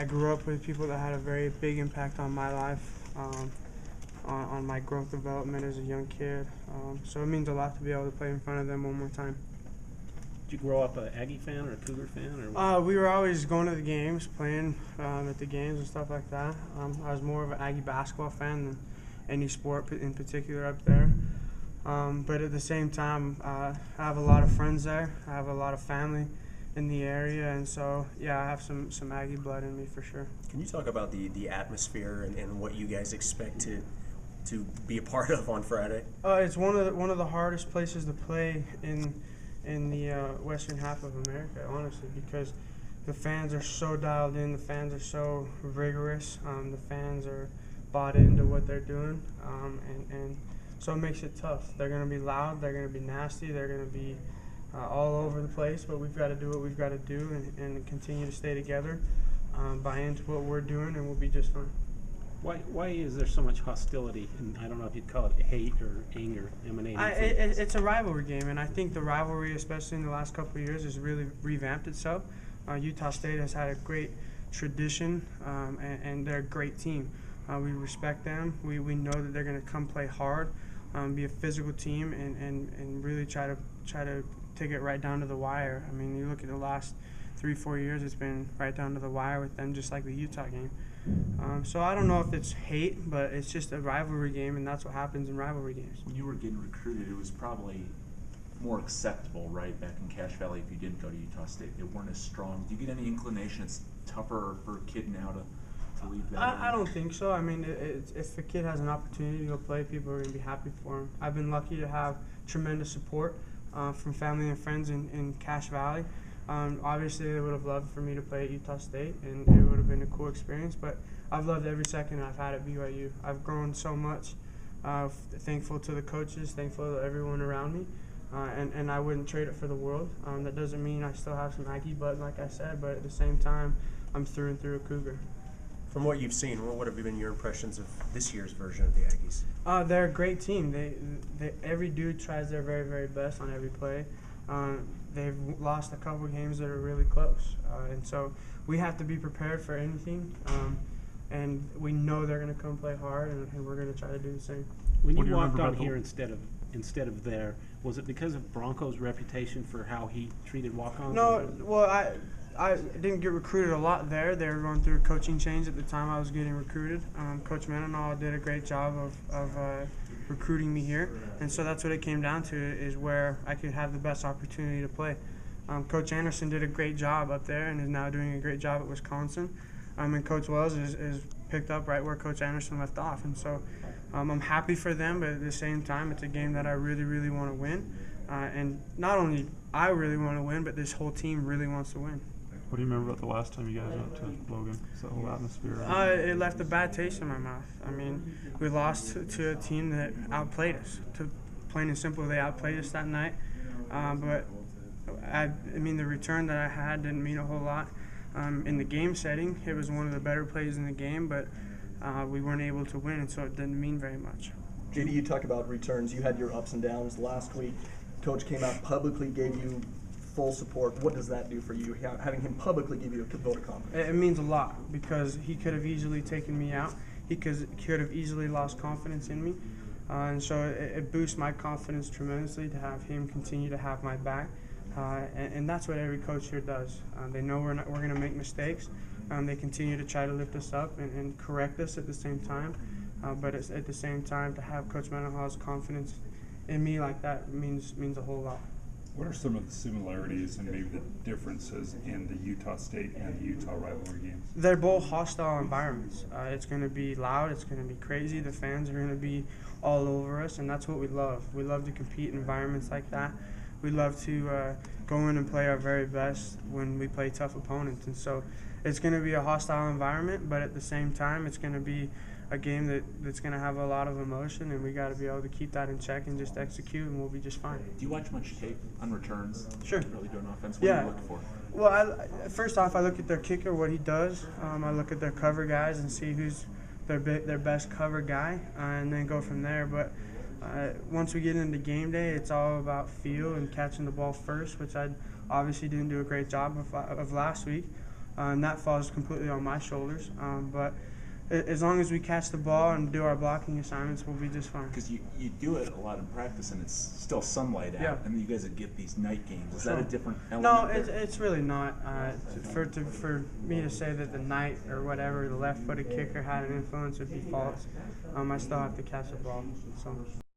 I grew up with people that had a very big impact on my life, on my growth development as a young kid. So it means a lot to be able to play in front of them one more time. Did you grow up an Aggie fan or a Cougar fan? Or what? We were always going to the games, playing at the games and stuff like that. I was more of an Aggie basketball fan than any sport in particular up there. But at the same time, I have a lot of friends there. I have a lot of family in the area, and so yeah, I have some Aggie blood in me for sure. Can you talk about the atmosphere and what you guys expect to be a part of on Friday? It's one of the hardest places to play in the western half of America, honestly, because the fans are so dialed in, the fans are so rigorous, the fans are bought into what they're doing, and so it makes it tough. They're going to be loud, they're going to be nasty, they're going to be all over the place, but we've got to do what we've got to do and continue to stay together, buy into what we're doing, and we'll be just fine. Why is there so much hostility? And I don't know if you'd call it hate or anger emanating from it's a rivalry game, and I think the rivalry, especially in the last couple of years, has really revamped itself. Utah State has had a great tradition, and they're a great team. We respect them. We know that they're going to come play hard, be a physical team, and really try to take it right down to the wire. I mean, you look at the last 3-4 years, it's been right down to the wire with them, just like the Utah game. So I don't know if it's hate, but it's just a rivalry game, and that's what happens in rivalry games. When you were getting recruited, it was probably more acceptable, right, back in Cache Valley if you didn't go to Utah State. They weren't as strong. Do you get any inclination it's tougher for a kid now to leave that? I don't think so. I mean, if a kid has an opportunity to go play, people are going to be happy for him. I've been lucky to have tremendous support from family and friends in Cache Valley. Obviously, they would have loved for me to play at Utah State, and it would have been a cool experience, but I've loved every second I've had at BYU. I've grown so much, thankful to the coaches, thankful to everyone around me, and I wouldn't trade it for the world. That doesn't mean I still have some Aggie blood, like I said, but at the same time, I'm through and through a Cougar. From what you've seen, what have been your impressions of this year's version of the Aggies? They're a great team. They every dude tries their very, very best on every play. They've lost a couple games that are really close, and so we have to be prepared for anything, and we know they're going to come play hard, and we're going to try to do the same. When you walked on here instead of there, was it because of Bronco's reputation for how he treated walk-ons? No, well, I didn't get recruited a lot there. They were going through a coaching change at the time I was getting recruited. Coach Mendenhall did a great job of recruiting me here, and so that's what it came down to, is where I could have the best opportunity to play. Coach Anderson did a great job up there and is now doing a great job at Wisconsin, and Coach Wells is picked up right where Coach Anderson left off, and so I'm happy for them, but at the same time, it's a game that I really, really want to win, and not only I really want to win, but this whole team really wants to win. What do you remember about the last time you guys went to Logan? Is the whole atmosphere? It left a bad taste in my mouth. I mean, we lost to a team that outplayed us. Plain and simple, they outplayed us that night. But I mean, the return that I had didn't mean a whole lot. In the game setting, it was one of the better plays in the game, but we weren't able to win, and so it didn't mean very much. JD, you talk about returns. You had your ups and downs last week. Coach came out publicly, gave you full support. What does that do for you, having him publicly give you a vote of confidence? It means a lot, because he could have easily taken me out. He could have easily lost confidence in me. And so it boosts my confidence tremendously to have him continue to have my back. And that's what every coach here does. They know we're going to make mistakes. They continue to try to lift us up and correct us at the same time. But it's, at the same time, to have Coach Mendenhall's confidence in me like that means a whole lot. What are some of the similarities and maybe the differences in the Utah State and the Utah rivalry games? They're both hostile environments. It's going to be loud. It's going to be crazy. The fans are going to be all over us, and that's what we love. We love to compete in environments like that. We love to go in and play our very best when we play tough opponents. And so it's going to be a hostile environment, but at the same time, it's going to be a game that's going to have a lot of emotion, and we got to be able to keep that in check and just execute, and we'll be just fine. Do you watch much tape on returns? Sure. Really doing offense? What do you look for? Well, first off, I look at their kicker, what he does. I look at their cover guys and see who's their best cover guy, and then go from there. But once we get into game day, it's all about feel and catching the ball first, which I obviously didn't do a great job of last week. and that falls completely on my shoulders. But as long as we catch the ball and do our blocking assignments, we'll be just fine. Because you do it a lot in practice, and it's still sunlight out, Yeah. and you guys would get these night games. Is that a different No, element? it's really not. For me to say that the night or whatever, the left-footed kicker had an influence would be false. I still have to catch the ball. So.